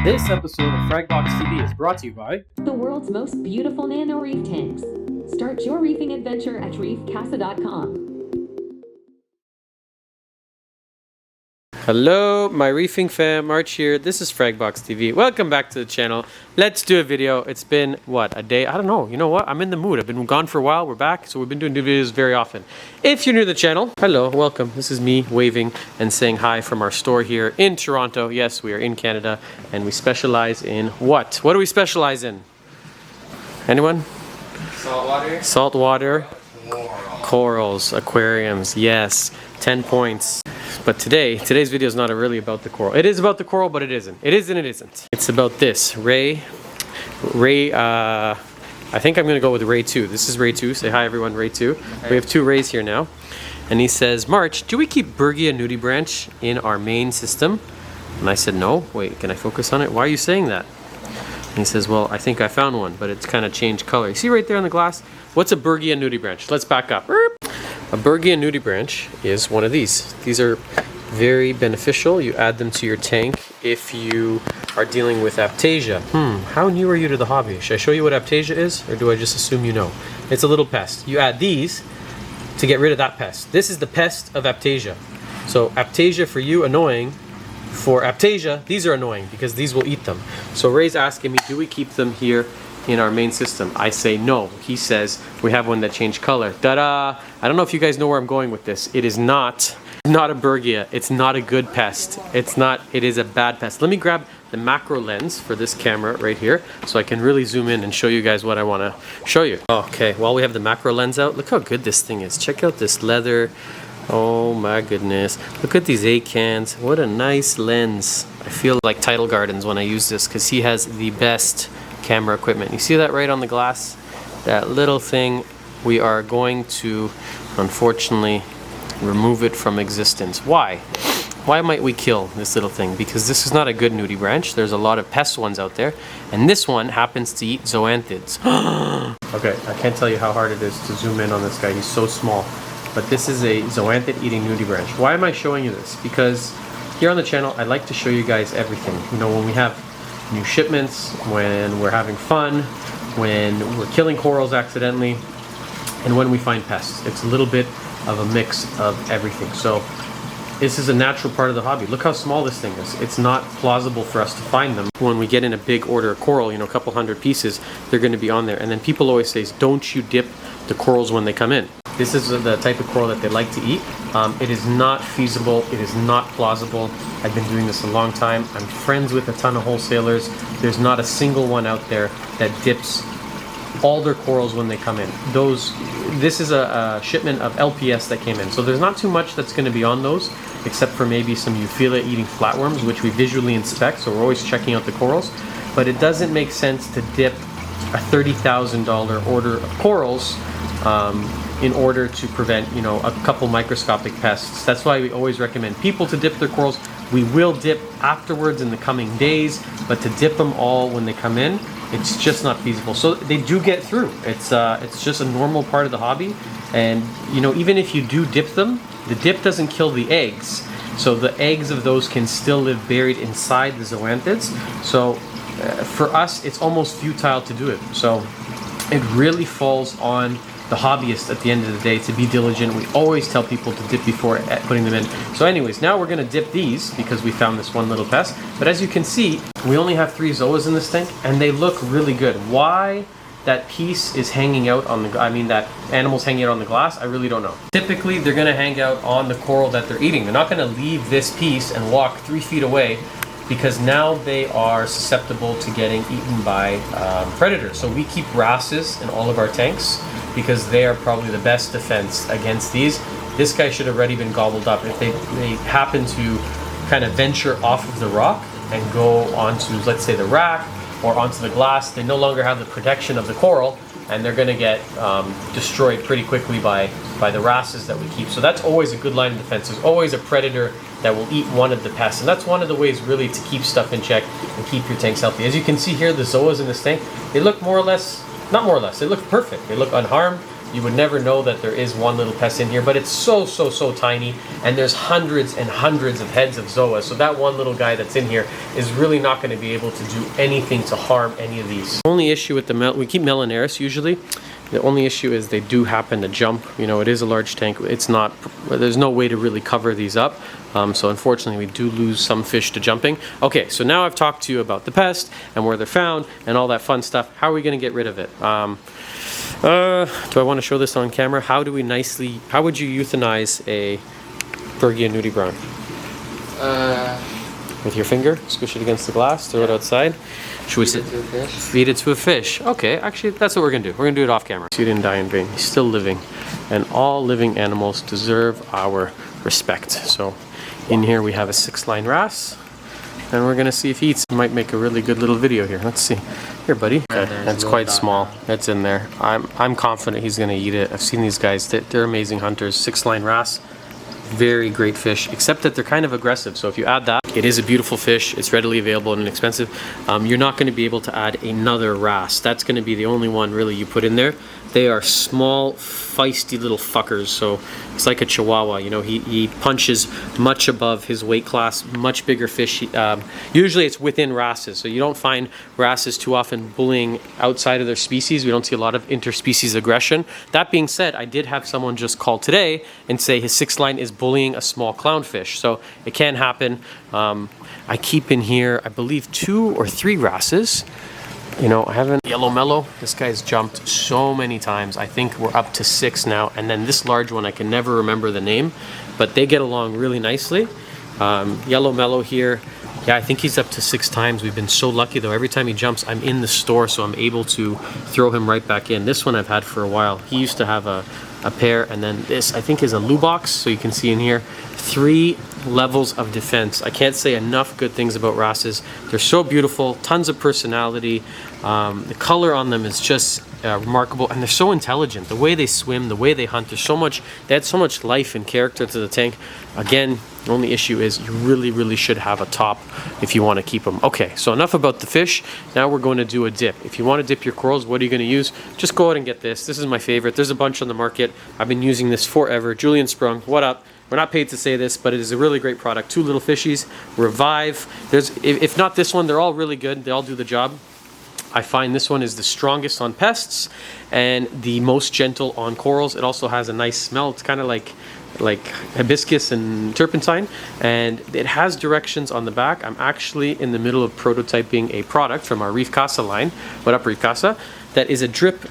This episode of Fragbox TV is brought to you by the world's most beautiful nano reef tanks. Start your reefing adventure at reefcasa.com. Hello, my reefing fam, March here. This is Fragbox TV. Welcome back to the channel. Let's do a video. It's been, what, a day? I don't know. You know what? I'm in the mood. I've been gone for a while. We're back, so we've been doing new videos very often. If you're new to the channel, hello, welcome. This is me waving and saying hi from our store here in Toronto. Yes, we are in Canada, and we specialize in what? What do we specialize in? Anyone? Saltwater. Saltwater. Corals, aquariums, yes. 10 points. But today's video is not really about the coral. It is about the coral, but it isn't. It is and it isn't. It's about this. Ray, I think I'm gonna go with Ray 2. This is Ray 2. Say hi everyone, Ray 2. Okay. We have two Rays here now. And he says, March, do we keep Bergia nudibranch in our main system? And I said, no. Wait, can I focus on it? Why are you saying that? And he says, well, I think I found one, but it's kind of changed color. You see right there on the glass? What's a Bergia nudibranch? Let's back up. A Bergia nudibranch is one of these. These are very beneficial. You add them to your tank if you are dealing with aptasia. How new are you to the hobby? Should I show you what aptasia is, or do I just assume you know? It's a little pest. You add these to get rid of that pest. This is the pest of aptasia. So aptasia for you, annoying. For aptasia, these are annoying because these will eat them. So Ray's asking me, do we keep them here in our main system? I say no. He says we have one that changed color. Ta-da! I don't know if you guys know where I'm going with this. It is not a Bergia. It's not a good pest. It is a bad pest. Let me grab the macro lens for this camera right here so I can really zoom in and show you guys what I want to show you. Okay, while we have the macro lens out, look how good this thing is. Check out this leather. Oh my goodness. Look at these 8 cans. What a nice lens. I feel like Tidal Gardens when I use this because he has the best camera equipment. You see that right on the glass? That little thing, we are going to unfortunately remove it from existence. Why? Why might we kill this little thing? Because this is not a good nudibranch. There's a lot of pest ones out there, and this one happens to eat zoanthids. Okay, I can't tell you how hard it is to zoom in on this guy. He's so small. But this is a zoanthid eating nudibranch. Why am I showing you this? Because here on the channel, I like to show you guys everything. You know, when we have new shipments, when we're having fun, when we're killing corals accidentally, and when we find pests. It's a little bit of a mix of everything. So this is a natural part of the hobby. Look how small this thing is. It's not plausible for us to find them. When we get in a big order of coral, you know, a couple hundred pieces, they're going to be on there. And then people always say, don't you dip the corals when they come in. This is the type of coral that they like to eat. It is not feasible. It is not plausible. I've been doing this a long time. I'm friends with a ton of wholesalers. There's not a single one out there that dips all their corals when they come in. This is a shipment of LPS that came in. So there's not too much that's going to be on those, except for maybe some Euphila eating flatworms, which we visually inspect. So we're always checking out the corals. But it doesn't make sense to dip a $30,000 order of corals in order to prevent, you know, a couple microscopic pests. That's why we always recommend people to dip their corals. We will dip afterwards in the coming days, but to dip them all when they come in, it's just not feasible. So they do get through. It's just a normal part of the hobby. And, you know, even if you do dip them, the dip doesn't kill the eggs. So the eggs of those can still live buried inside the zoanthids. So for us, it's almost futile to do it. So it really falls on the hobbyist at the end of the day to be diligent. We always tell people to dip before putting them in. So anyways, now we're going to dip these because we found this one little pest. But as you can see, we only have 3 zoas in this tank and they look really good. Why that piece is hanging out on that animal's hanging out on the glass, I really don't know. Typically, they're going to hang out on the coral that they're eating. They're not going to leave this piece and walk 3 feet away because now they are susceptible to getting eaten by predators. So we keep wrasses in all of our tanks because they are probably the best defense against these. This guy should have already been gobbled up. If they happen to kind of venture off of the rock and go onto, let's say, the rack or onto the glass, they no longer have the protection of the coral and they're going to get destroyed pretty quickly by the wrasses that we keep. So that's always a good line of defense. There's always a predator that will eat one of the pests, and that's one of the ways really to keep stuff in check and keep your tanks healthy. As you can see here, the zoas in this tank, they look more or less, not more or less, they look perfect. They look unharmed. You would never know that there is one little pest in here, but it's so tiny, and there's hundreds and hundreds of heads of zoas. So that one little guy that's in here is really not going to be able to do anything to harm any of these. The only issue with we keep Melanaris usually. The only issue is they do happen to jump. You know, it is a large tank. It's not, there's no way to really cover these up. So unfortunately, we do lose some fish to jumping. Okay, so now I've talked to you about the pest and where they're found and all that fun stuff. How are we going to get rid of it? Do I want to show this on camera? How would you euthanize a Bergia nudibranch? With your finger? Squish it against the glass, throw it outside. Should we feed it to a fish? Okay, actually, that's what we're gonna do. We're gonna do it off camera. So he didn't die in vain. He's still living, and all living animals deserve our respect. So, in here we have a 6-line wrasse, and we're gonna see if he eats. We might make a really good little video here. Let's see. Here, buddy. Okay, that's quite small. That's in there. I'm confident he's gonna eat it. I've seen these guys. They're amazing hunters. 6-line wrasse. Very great fish, except that they're kind of aggressive. So if you add that, it is a beautiful fish. It's readily available and inexpensive. You're not going to be able to add another wrasse. That's going to be the only one really you put in there. They are small, feisty little fuckers. So it's like a chihuahua. You know, he punches much above his weight class, much bigger fish. Usually it's within wrasses. So you don't find wrasses too often bullying outside of their species. We don't see a lot of interspecies aggression. That being said, I did have someone just call today and say his 6-line is bullying a small clownfish. So it can happen. I keep in here, I believe, 2 or 3 wrasses. You know, I haven't yellow mellow. This guy's jumped so many times. I think we're up to 6 now. And then this large one, I can never remember the name, but they get along really nicely. Yellow mellow here. Yeah, I think he's up to 6 times. We've been so lucky though. Every time he jumps, I'm in the store, so I'm able to throw him right back in. This one I've had for a while. He used to have a pair, and then this I think is a lubox. So you can see in here 3 levels of defense. I can't say enough good things about wrasses. They're so beautiful, tons of personality. The color on them is just remarkable, and they're so intelligent. The way they swim, the way they hunt, they add so much life and character to the tank. Again, the only issue is you really should have a top if you want to keep them. Okay, so enough about the fish. Now we're going to do a dip. If you want to dip your corals, what are you going to use? Just go out and get this. This is my favorite. There's a bunch on the market. I've been using this forever. Julian Sprung, what up? We're not paid to say this, but it is a really great product. 2 little fishies, Revive. If not this one, they're all really good. They all do the job. I find this one is the strongest on pests and the most gentle on corals. It also has a nice smell. It's kind of like hibiscus and turpentine, and it has directions on the back. I'm actually in the middle of prototyping a product from our Reef Casa line. What up, Reef Casa? That is a dip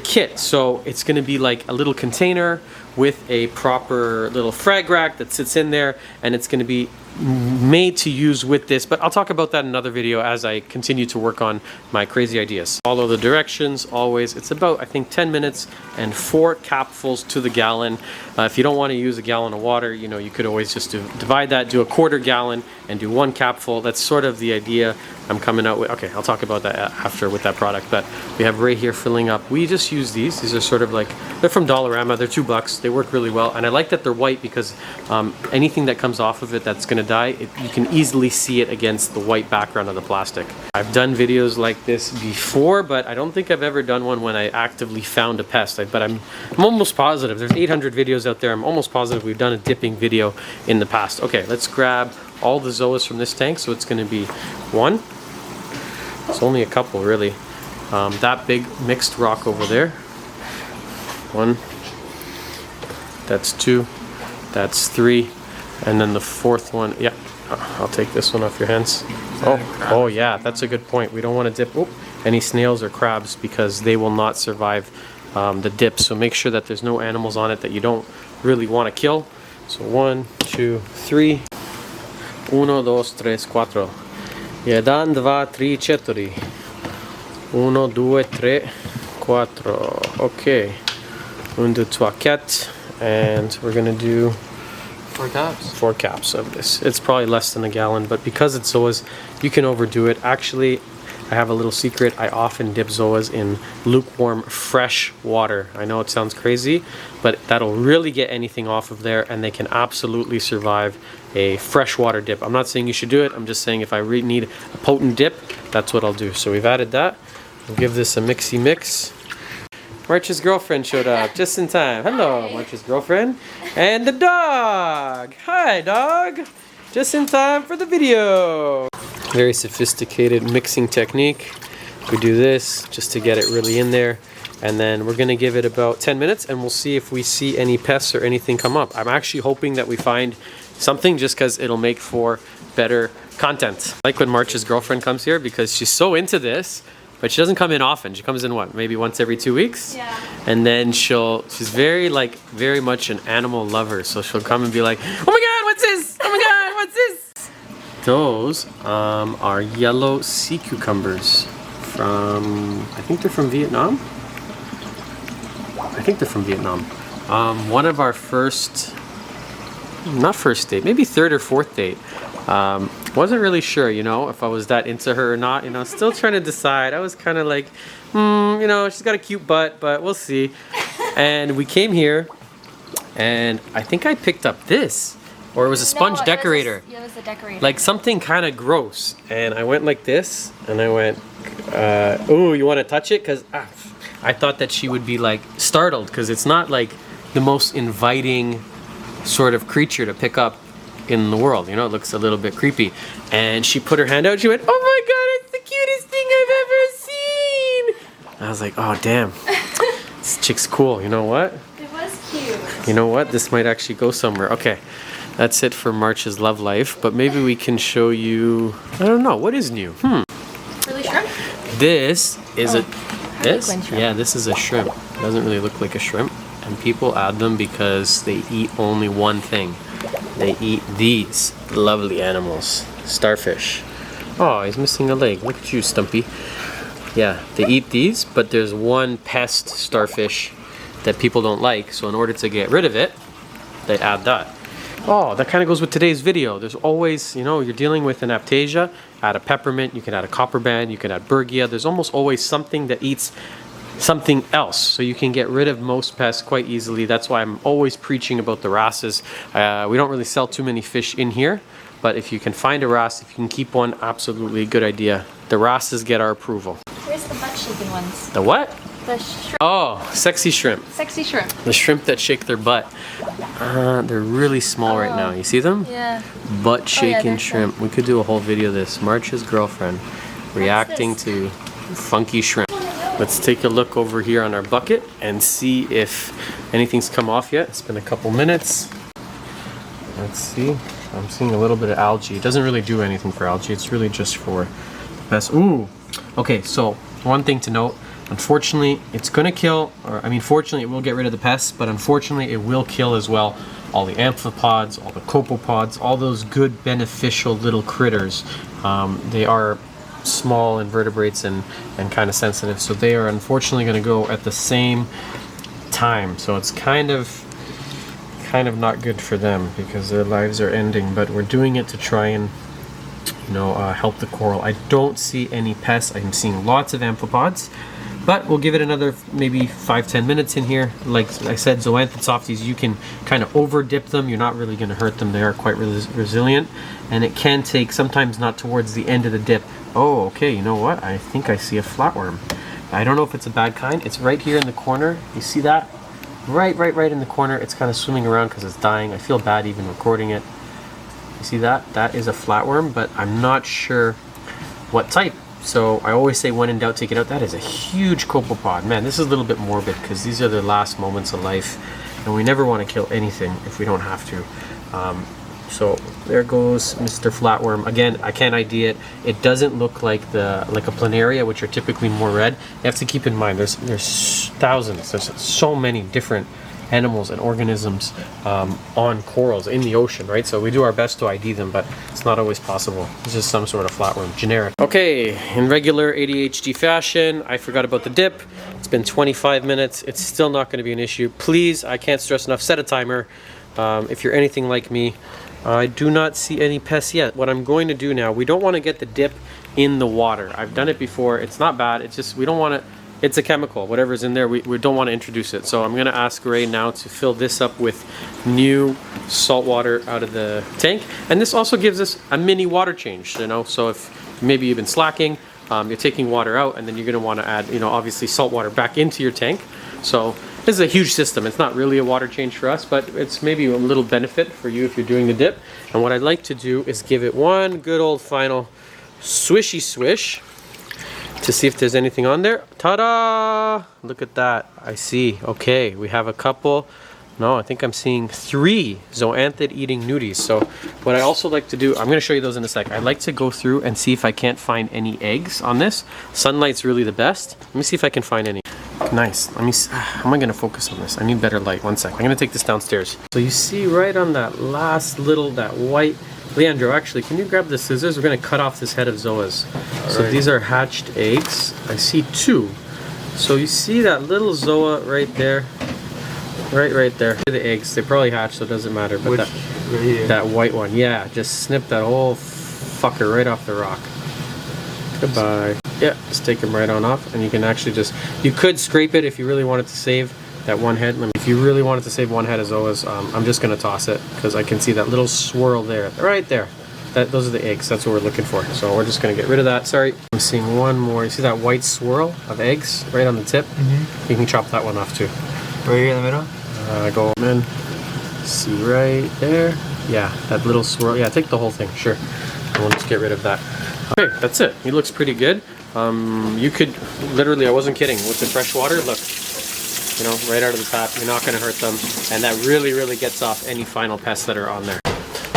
kit. So it's going to be like a little container with a proper little frag rack that sits in there, and it's going to be made to use with this, but I'll talk about that in another video as I continue to work on my crazy ideas. Follow the directions always. It's about, I think, 10 minutes and 4 capfuls to the gallon. If you don't want to use a gallon of water, you know, you could always just divide that, do a 1/4 gallon and do 1 capful. That's sort of the idea I'm coming out with. Okay, I'll talk about that after with that product, but we have Ray here filling up. We just use these. These are sort of like, they're from Dollarama. They're $2. They work really well, and I like that they're white because anything that comes off of it that's going to die, you can easily see it against the white background of the plastic. I've done videos like this before, but I don't think I've ever done one when I actively found a pest. But I'm almost positive. There's 800 videos out there. I'm almost positive we've done a dipping video in the past. Okay, let's grab all the zoas from this tank. So it's going to be 1. It's only a couple, really. That big mixed rock over there. 1. That's 2. That's 3. And then the 4th one, yeah, I'll take this one off your hands. Oh yeah, that's a good point. We don't want to dip any snails or crabs because they will not survive the dip. So make sure that there's no animals on it that you don't really want to kill. So 1, 2, 3. 1, 2, 3, 4. 1, 2, 3, 4. 1, 2, 3, 4. Okay. 1, 2, 3, 4. And we're going to do 4 caps. 4 caps of this. It's probably less than a gallon, but because it's zoas, you can overdo it. Actually, I have a little secret. I often dip zoas in lukewarm, fresh water. I know it sounds crazy, but that'll really get anything off of there, and they can absolutely survive a freshwater dip. I'm not saying you should do it. I'm just saying if I really need a potent dip, that's what I'll do. So we've added that. We'll give this a mixy mix. March's girlfriend showed up just in time. Hello, March's girlfriend. And the dog. Hi, dog. Just in time for the video. Very sophisticated mixing technique. We do this just to get it really in there. And then we're gonna give it about 10 minutes and we'll see if we see any pests or anything come up. I'm actually hoping that we find something just because it'll make for better content. I like when March's girlfriend comes here because she's so into this. But she doesn't come in often. She comes in what, maybe once every 2 weeks? Yeah. And then she's very much an animal lover. So she'll come and be like, oh my God, what's this? Oh my God, what's this? Those are yellow sea cucumbers from, I think they're from Vietnam. One of our first, not first date, maybe third or fourth date. Wasn't really sure, you know, if I was that into her or not, you know, still trying to decide. I was kind of like, you know, she's got a cute butt, but we'll see. And we came here and I think I picked up this, or it was a sponge decorator. It was a decorator. Like something kind of gross. And I went like this and I went, ooh, you want to touch it? Because I thought that she would be like startled because it's not like the most inviting sort of creature to pick up in the world, you know, it looks a little bit creepy. And she put her hand out, she went, oh my God, it's the cutest thing I've ever seen. I was like, oh damn, this chick's cool. You know what? It was cute. You know what? This might actually go somewhere. Okay, that's it for March's love life, but maybe we can show you, I don't know, what is new? Really shrimp? This is this is a shrimp. It doesn't really look like a shrimp. And people add them because they eat only one thing. They eat these lovely animals, starfish. Oh, he's missing a leg. Look at you, Stumpy. Yeah, they eat these, but there's one pest starfish that people don't like. So in order to get rid of it, they add that. Oh, that kind of goes with today's video. There's always, you know, you're dealing with an Aiptasia, add a peppermint, you can add a copperband, you can add Bergia. There's almost always something that eats something else, so you can get rid of most pests quite easily. That's why I'm always preaching about the wrasses. We don't really sell too many fish in here, but if you can find a wrasse, if you can keep one, absolutely good idea. The wrasses get our approval. Where's the butt shaking ones? The what? The shrimp. Oh, sexy shrimp. Sexy shrimp. The shrimp that shake their butt. They're really small right now. You see them? Yeah. Butt shaking there's shrimp. We could do a whole video of this. March's girlfriend reacting to funky shrimp. Let's take a look over here on our bucket and see if anything's come off yet. It's been a couple minutes. Let's see. I'm seeing a little bit of algae. It doesn't really do anything for algae. It's really just for the pests. Ooh. Okay, so one thing to note. Unfortunately, it's going to kill, or I mean, fortunately, it will get rid of the pests, but unfortunately, it will kill as well all the amphipods, all the copepods, all those good beneficial little critters. They are small invertebrates and kind of sensitive, so they are unfortunately going to go at the same time. So it's kind of not good for them because their lives are ending, but we're doing it to try and, you know, help the coral. I don't see any pests. I'm seeing lots of amphipods, but we'll give it another maybe 5-10 minutes in here. Like I said, zoanthid softies, you can kind of over dip them. You're not really going to hurt them. They are quite resilient, and it can take, sometimes not towards the end of the dip. Oh, okay, you know what? I think I see a flatworm. I don't know if it's a bad kind. It's right here in the corner. You see that? Right in the corner. It's kind of swimming around because it's dying. I feel bad even recording it. You see that? That is a flatworm, but I'm not sure what type. So I always say when in doubt, take it out. That is a huge copepod. Man, this is a little bit morbid because these are their last moments of life, and we never want to kill anything if we don't have to. So there goes Mr. Flatworm. Again, I can't ID it. It doesn't look like a planaria, which are typically more red. You have to keep in mind there's thousands. There's so many different animals and organisms on corals in the ocean, right? So we do our best to ID them, but it's not always possible. It's just some sort of flatworm, generic. Okay, in regular ADHD fashion, I forgot about the dip. It's been 25 minutes. It's still not going to be an issue. Please, I can't stress enough, set a timer. If you're anything like me, I do not see any pests yet. What I'm going to do now, we don't want to get the dip in the water. I've done it before. It's not bad. It's just we don't want to, it's a chemical. Whatever's in there, we don't want to introduce it. So I'm going to ask Ray now to fill this up with new salt water out of the tank. And this also gives us a mini water change, you know. So if maybe you've been slacking, you're taking water out, and then you're going to want to add, you know, obviously salt water back into your tank. So this is a huge system. It's not really a water change for us, but it's maybe a little benefit for you if you're doing the dip. And what I'd like to do is give it one good old final swishy swish to see if there's anything on there. Ta-da! Look at that. I see. Okay, we have a couple. No, I think I'm seeing 3 zoanthid eating nudies. So what I also like to do, I'm going to show you those in a sec. I like to go through and see if I can't find any eggs on this. Sunlight's really the best. Let me see if I can find any. Nice. Let me see. How am I going to focus on this? I need better light. One sec. I'm going to take this downstairs. So you see right on that last little, that white. Leandro, actually, can you grab the scissors? We're going to cut off this head of zoas. So these are hatched eggs. I see 2. So you see that little zoa right there? Right there. The eggs, they probably hatched, so it doesn't matter. But that white one, yeah, just snip that whole fucker right off the rock. Goodbye. Yeah, just take them right on off, and you can actually just, you could scrape it if you really wanted to save that one head. If you really wanted to save one head of zoas, I'm just gonna toss it because I can see that little swirl there, right there. Those are the eggs. That's what we're looking for. So we're just gonna get rid of that. Sorry. I'm seeing one more. You see that white swirl of eggs right on the tip? You can chop that one off too. Right here in the middle? Go in. See right there? Yeah, that little swirl. Yeah, take the whole thing, sure. And we'll just get rid of that. Okay, that's it. He looks pretty good. You could, literally, I wasn't kidding, with the fresh water, look, you know, right out of the tap, you're not gonna hurt them. And that really, really gets off any final pests that are on there.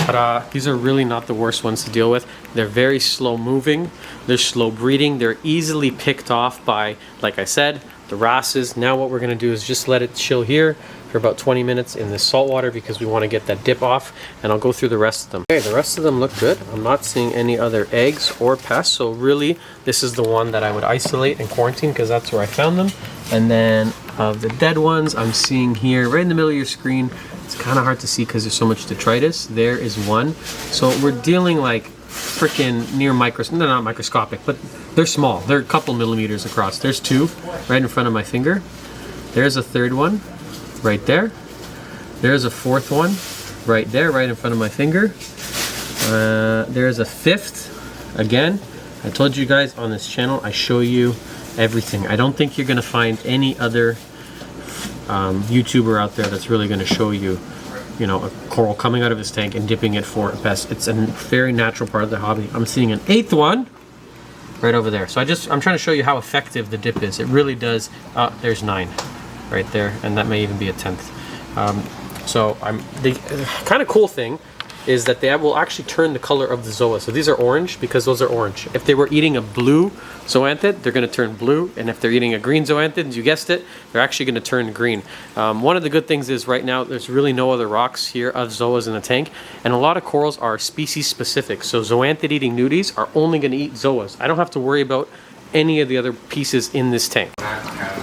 But these are really not the worst ones to deal with. They're very slow moving, they're slow breeding, they're easily picked off by, like I said, the wrasses. Now what we're gonna do is just let it chill here for about 20 minutes in the salt water because we want to get that dip off, and I'll go through the rest of them. Okay, the rest of them look good. I'm not seeing any other eggs or pests, so really this is the one that I would isolate and quarantine because that's where I found them. And then of the dead ones, I'm seeing here right in the middle of your screen, it's kind of hard to see because there's so much detritus. There is one. So we're dealing like freaking near they're not microscopic, but they're small. They're a couple millimeters across. There's 2 right in front of my finger. There's a 3rd one right there. There's a 4th one right there, right in front of my finger. There's a 5th. Again, I told you guys on this channel, I show you everything. I don't think you're gonna find any other YouTuber out there that's really gonna show you, you know, a coral coming out of his tank and dipping it for a pest. It's a very natural part of the hobby. I'm seeing an 8th one right over there. So I'm trying to show you how effective the dip is. It really does. There's 9 right there, and that may even be a 10th. So the kind of cool thing is that they will actually turn the color of the zoa. So these are orange because those are orange. If they were eating a blue zoanthid, they're going to turn blue, and if they're eating a green zoanthid, you guessed it, they're actually going to turn green. One of the good things is right now there's really no other rocks here of zoas in the tank, and a lot of corals are species specific. So zoanthid eating nudies are only going to eat zoas. I don't have to worry about any of the other pieces in this tank.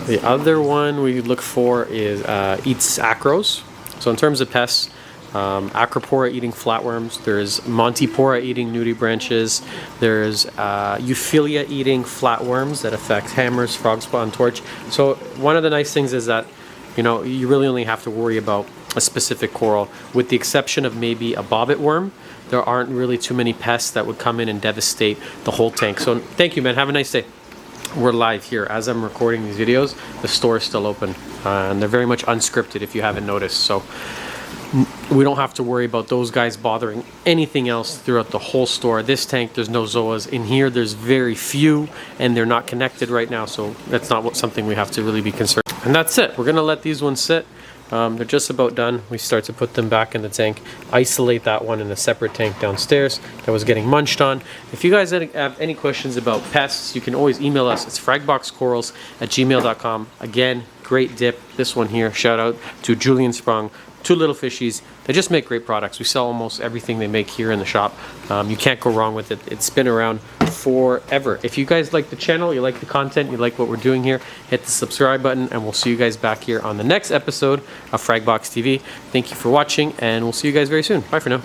The other one we look for is eats acros. So in terms of pests, Acropora eating flatworms, there's Montipora eating nudie branches, there's Euphilia eating flatworms that affect hammers, frog spot, and torch. So one of the nice things is that, you know, you really only have to worry about a specific coral. With the exception of maybe a bobbit worm, there aren't really too many pests that would come in and devastate the whole tank. So thank you, man. Have a nice day. We're live here. As I'm recording these videos, the store is still open, and they're very much unscripted if you haven't noticed. So we don't have to worry about those guys bothering anything else throughout the whole store. This tank, there's no zoas. In here, there's very few, and they're not connected right now, so that's not something we have to really be concerned. And that's it. We're gonna let these ones sit. They're just about done. We start to put them back in the tank, isolate that one in a separate tank downstairs that was getting munched on. If you guys have any questions about pests, you can always email us. It's fragboxcorals@gmail.com. Again, great dip. This one here, shout out to Julian Sprung, Two Little Fishies. They just make great products. We sell almost everything they make here in the shop. You can't go wrong with it. It's been around forever. If you guys like the channel, you like the content, you like what we're doing here, hit the subscribe button, and we'll see you guys back here on the next episode of Fragbox TV. Thank you for watching, and we'll see you guys very soon. Bye for now.